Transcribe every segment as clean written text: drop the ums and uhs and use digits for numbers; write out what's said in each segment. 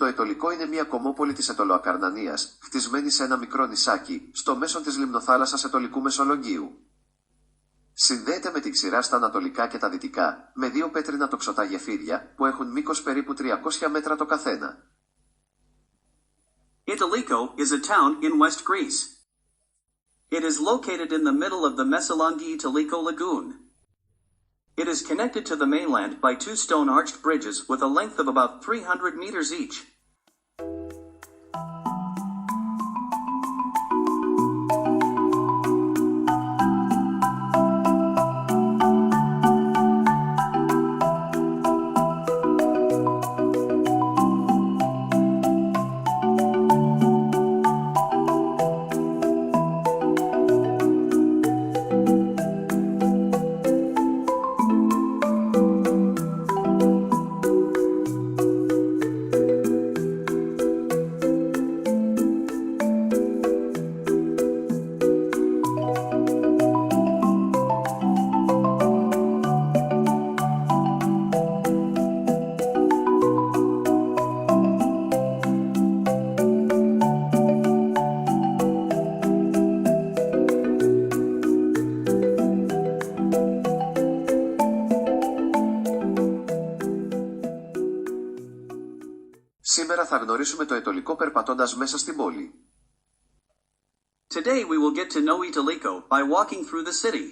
Το Αιτωλικό είναι μια κομμόπολη της Αιτωλοακαρνανίας, χτισμένη σε ένα μικρό νησάκι, στο μέσο της λιμνοθάλασσας Αιτωλικού Μεσολογγίου. Συνδέεται με την ξηρά στα ανατολικά και τα δυτικά, με δύο πέτρινα τοξωτά γεφύρια, που έχουν μήκος περίπου 300 μέτρα το καθένα. Itoliko is a town in West Greece. It is located in the middle of the Messalongi-Itoliko Lagoon. It is connected to the mainland by two stone-arched bridges with a length of about 300 meters each. Σήμερα θα γνωρίσουμε το Αιτωλικό περπατώντας μέσα στην πόλη. Today we will get to know Itoliko by walking through the city.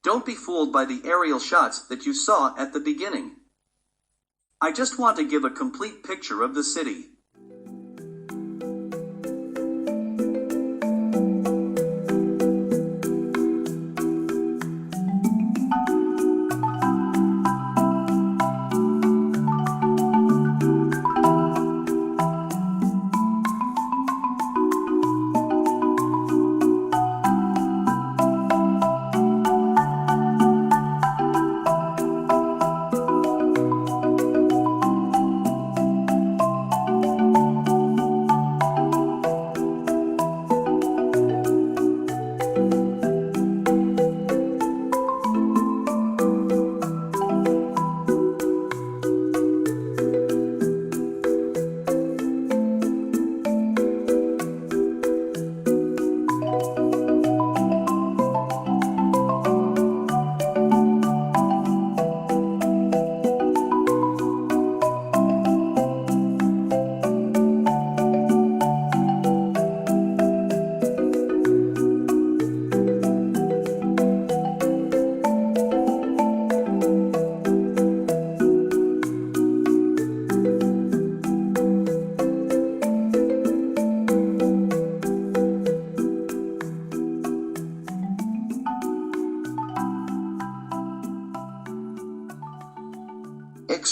Don't be fooled by the aerial shots that you saw at the beginning. I just want to give a complete picture of the city.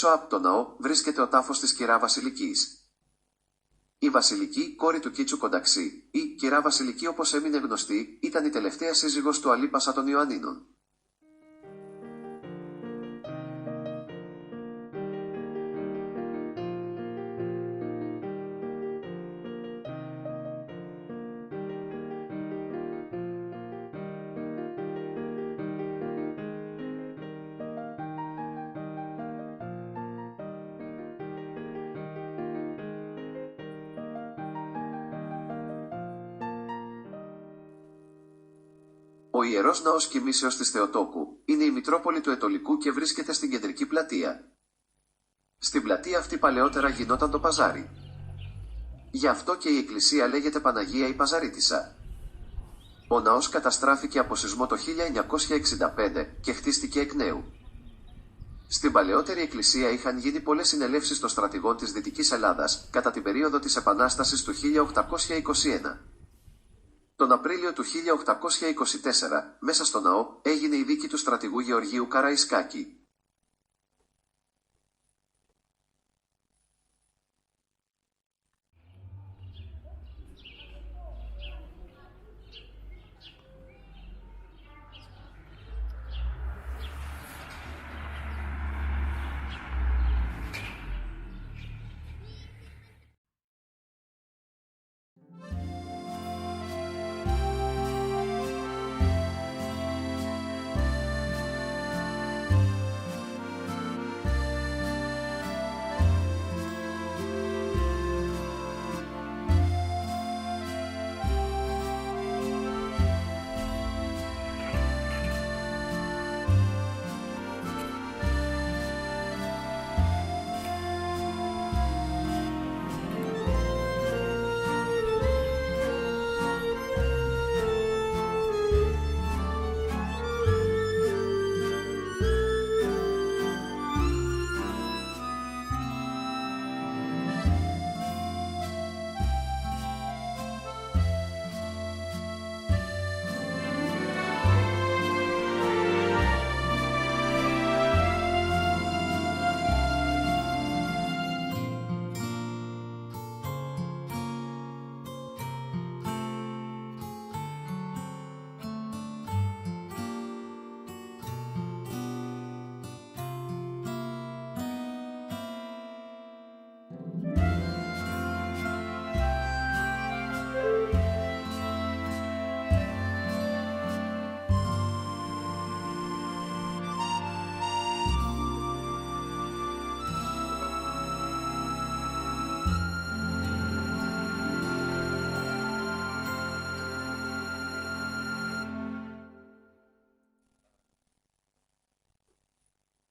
Έξω από το ναό βρίσκεται ο τάφος της κυρά Βασιλικής. Η Βασιλική, κόρη του Κίτσου Κονταξή, ή κυρά Βασιλική όπως έμεινε γνωστή, ήταν η τελευταία σύζυγος του Αλίπασα των Ιωαννίνων. Ο Ιερός Ναός Κοιμήσεως της Θεοτόκου είναι η Μητρόπολη του Αιτωλικού και βρίσκεται στην κεντρική πλατεία. Στην πλατεία αυτή παλαιότερα γινόταν το παζάρι. Γι' αυτό και η εκκλησία λέγεται Παναγία η Παζαρίτισσα. Ο ναός καταστράφηκε από σεισμό το 1965 και χτίστηκε εκ νέου. Στην παλαιότερη εκκλησία είχαν γίνει πολλές συνελεύσεις των στρατηγών της Δυτικής Ελλάδας κατά την περίοδο της Επανάστασης του 1821. Τον Απρίλιο του 1824, μέσα στο ναό, έγινε η δίκη του στρατηγού Γεωργίου Καραϊσκάκη.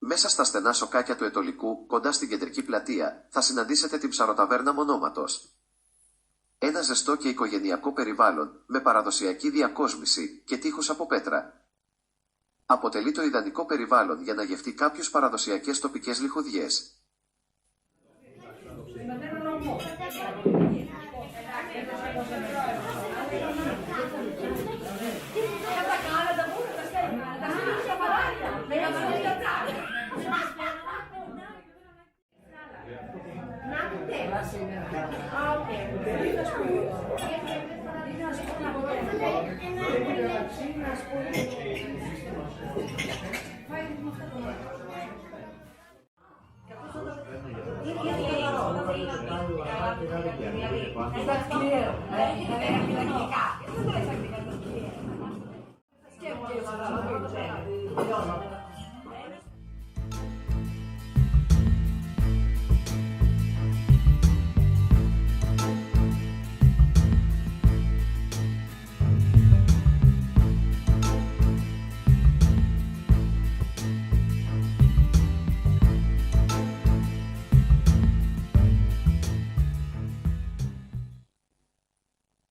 Μέσα στα στενά σοκάκια του Αιτωλικού, κοντά στην κεντρική πλατεία, θα συναντήσετε την ψαροταβέρνα Μονόματος. Ένα ζεστό και οικογενειακό περιβάλλον, με παραδοσιακή διακόσμηση και τείχους από πέτρα. Αποτελεί το ιδανικό περιβάλλον για να γευτεί κάποιους παραδοσιακές τοπικές λιχουδιές.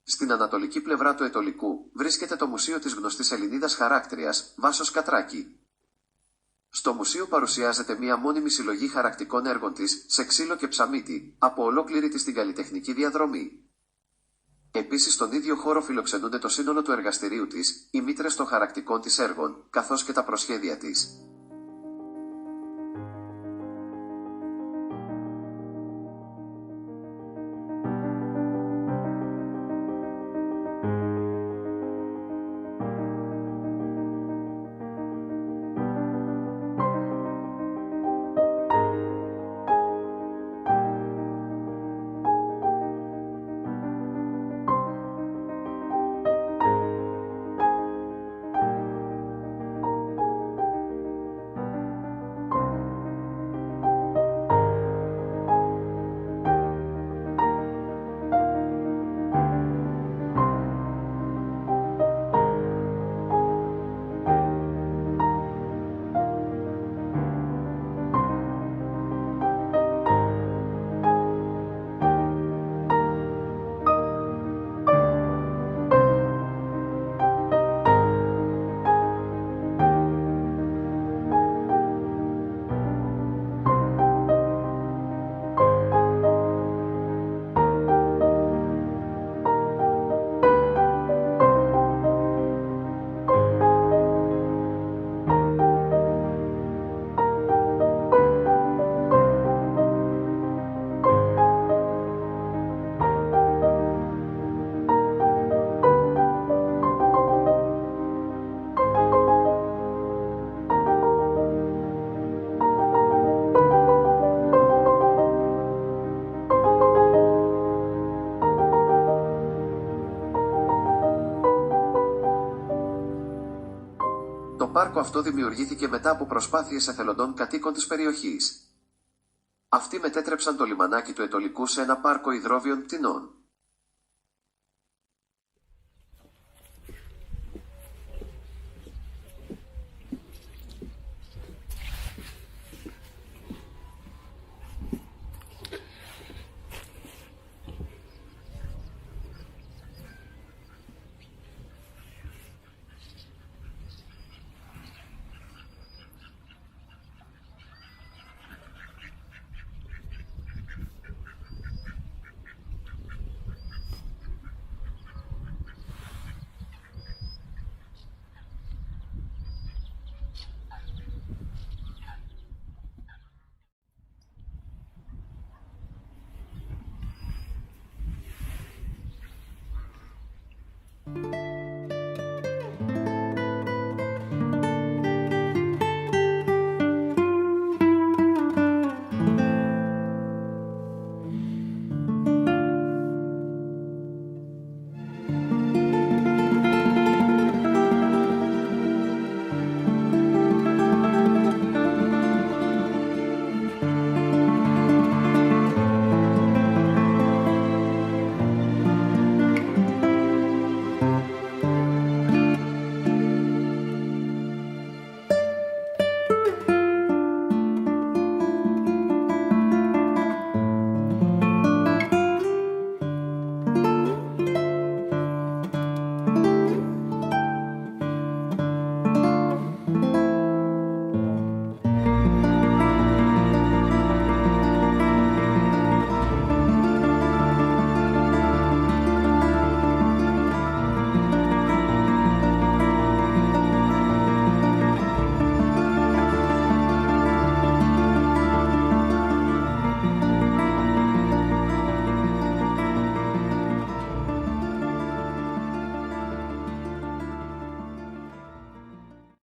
Στην ανατολική πλευρά του Αιτωλικού βρίσκεται το Μουσείο της γνωστής Ελληνίδας χαράκτριας, Βάσος Κατράκη. Στο μουσείο παρουσιάζεται μια μόνιμη συλλογή χαρακτικών έργων της, σε ξύλο και ψαμίτι, από ολόκληρη της την καλλιτεχνική διαδρομή. Επίσης στον ίδιο χώρο φιλοξενούνται το σύνολο του εργαστηρίου της, οι μήτρες των χαρακτικών της έργων, καθώς και τα προσχέδια της. Το πάρκο αυτό δημιουργήθηκε μετά από προσπάθειες εθελοντών κατοίκων της περιοχής. Αυτοί μετέτρεψαν το λιμανάκι του Αιτωλικού σε ένα πάρκο υδρόβιων πτηνών.